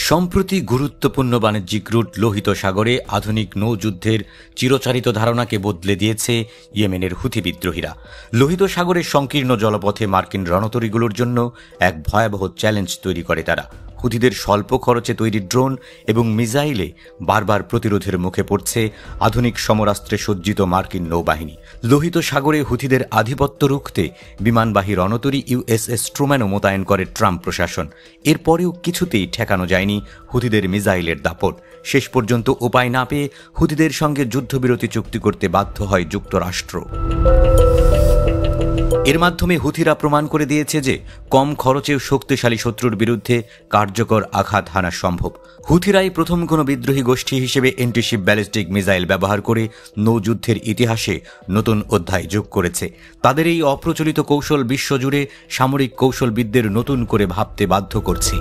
সম্প্রতি গুরুত্বপূর্ণ বাণিজ্যিক রুট লোহিত সাগরে আধুনিক নৌযুদ্ধের চিরচারিত ধারণাকে বদলে দিয়েছে ইয়েমেনের হুথি বিদ্রোহীরা। লোহিত সাগরের সংকীর্ণ জলপথে মার্কিন রণতরীগুলোর জন্য এক ভয়াবহ চ্যালেঞ্জ তৈরি করে তারা। হুথিদের স্বল্প খরচে তৈরি ড্রোন এবং মিসাইলে বারবার প্রতিরোধের মুখে পড়ছে আধুনিক সমরাস্ত্রে সজ্জিত মার্কিন নৌবাহিনী। লোহিত সাগরে হুথিদের আধিপত্য রুখতে বিমানবাহী রণতরী ইউএসএস ট্রুম্যানও মোতায়েন করে ট্রাম্প প্রশাসন। এরপরেও কিছুতেই ঠেকানো যায়নি হুথিদের মিসাইলের দাপট। শেষ পর্যন্ত উপায় না পেয়ে হুথিদের সঙ্গে যুদ্ধবিরতি চুক্তি করতে বাধ্য হয় যুক্তরাষ্ট্র। এর মাধ্যমে হুথিরা প্রমাণ করে দিয়েছে যে কম খরচেও শক্তিশালী শত্রুর বিরুদ্ধে কার্যকর আঘাত হানা সম্ভব। হুথিরাই প্রথম কোনো বিদ্রোহী গোষ্ঠী হিসেবে এন্টিশিপ ব্যালিস্টিক মিসাইল ব্যবহার করে নৌযুদ্ধের ইতিহাসে নতুন অধ্যায় যোগ করেছে। তাদের এই অপ্রচলিত কৌশল বিশ্বজুড়ে সামরিক কৌশলবিদদের নতুন করে ভাবতে বাধ্য করছে।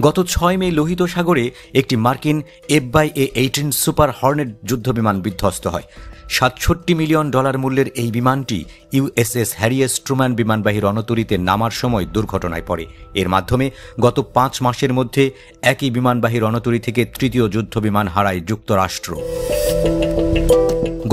গত 6 মে লোহিত সাগরে একটি মার্কিন FA-18 সুপার হর্নেট যুদ্ধবিমান বিধ্বস্ত হয়। $67 মিলিয়ন মূল্যের এই বিমানটি ইউএসএস হ্যারিয়েস ট্রুম্যান বিমানবাহী রণতরীতে নামার সময় দুর্ঘটনায় পড়ে। এর মাধ্যমে গত 5 মাসের মধ্যে একই বিমানবাহী রণতরী থেকে তৃতীয় যুদ্ধবিমান হারায় যুক্তরাষ্ট্র।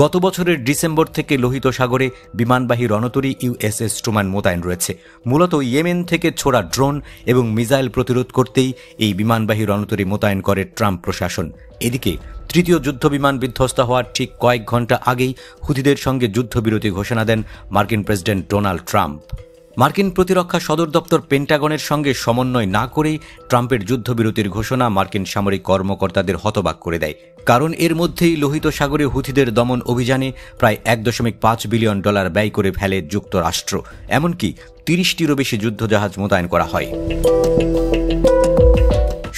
গত বছরের ডিসেম্বর থেকে লোহিত সাগরে বিমানবাহী রণতরী ইউএসএস ট্রুম্যান মোতায়েন রয়েছে। মূলত ইয়েমেন থেকে ছোড়া ড্রোন এবং মিসাইল প্রতিরোধ করতেই এই বিমানবাহী রণতরী মোতায়েন করে ট্রাম্প প্রশাসন। এদিকে তৃতীয় যুদ্ধবিমান বিধ্বস্ত হওয়ার ঠিক কয়েক ঘণ্টা আগেই হুথিদের সঙ্গে যুদ্ধবিরতি ঘোষণা দেন মার্কিন প্রেসিডেন্ট ডোনাল্ড ট্রাম্প। মার্কিন প্রতিরক্ষা সদর দপ্তর পেন্টাগনের সঙ্গে সমন্বয় না করেই ট্রাম্পের যুদ্ধবিরতির ঘোষণা মার্কিন সামরিক কর্মকর্তাদের হতবাক করে দেয়। কারণ এর মধ্যেই লোহিত সাগরে হুথিদের দমন অভিযানে প্রায় $1.5 বিলিয়ন ব্যয় করে ফেলে যুক্তরাষ্ট্র। এমনকি 30টিরও বেশি যুদ্ধজাহাজ মোতায়েন করা হয়।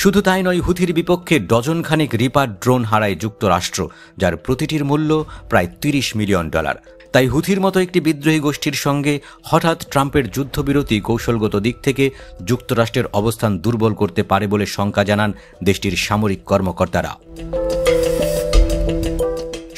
শুধু তাই নয়, হুথির বিপক্ষে ডজনখানেক রিপার ড্রোন হারায় যুক্তরাষ্ট্র, যার প্রতিটির মূল্য প্রায় $30 মিলিয়ন। তাই হুথির মতো একটি বিদ্রোহী গোষ্ঠীর সঙ্গে হঠাৎ ট্রাম্পের যুদ্ধবিরতি কৌশলগত দিক থেকে যুক্তরাষ্ট্রের অবস্থান দুর্বল করতে পারে বলে শঙ্কা জানান দেশটির সামরিক কর্মকর্তারা।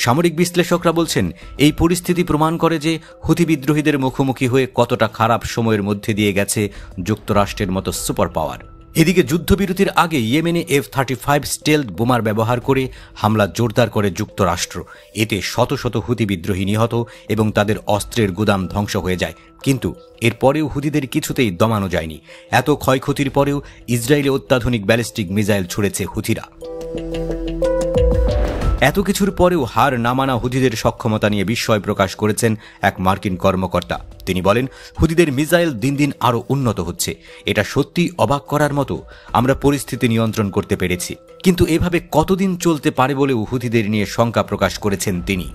সামরিক বিশ্লেষকরা বলছেন, এই পরিস্থিতি প্রমাণ করে যে হুথি বিদ্রোহীদের মুখোমুখি হয়ে কতটা খারাপ সময়ের মধ্যে দিয়ে গেছে যুক্তরাষ্ট্রের মতো সুপার পাওয়ার। এদিকে যুদ্ধবিরতির আগে ইয়েমেনে F-35 স্টেলথ বোমার ব্যবহার করে হামলা জোরদার করে যুক্তরাষ্ট্র। এতে শত শত হুথি বিদ্রোহী নিহত এবং তাদের অস্ত্রের গুদাম ধ্বংস হয়ে যায়। কিন্তু এরপরেও হুথিদের কিছুতেই দমানো যায়নি। এত ক্ষয়ক্ষতির পরেও ইসরায়েলে অত্যাধুনিক ব্যালিস্টিক মিসাইল ছুড়েছে হুথিরা। এত কিছুর পরেও হার না মানা হুথিদের সক্ষমতা নিয়ে বিস্ময় প্রকাশ করেছেন এক মার্কিন কর্মকর্তা। তিনি বলেন, হুথিদের মিসাইল দিন দিন আরও উন্নত হচ্ছে। এটা সত্যি অবাক করার মতো। আমরা পরিস্থিতি নিয়ন্ত্রণ করতে পেরেছি, কিন্তু এভাবে কতদিন চলতে পারে বলেও হুথিদের নিয়ে শঙ্কা প্রকাশ করেছেন তিনি।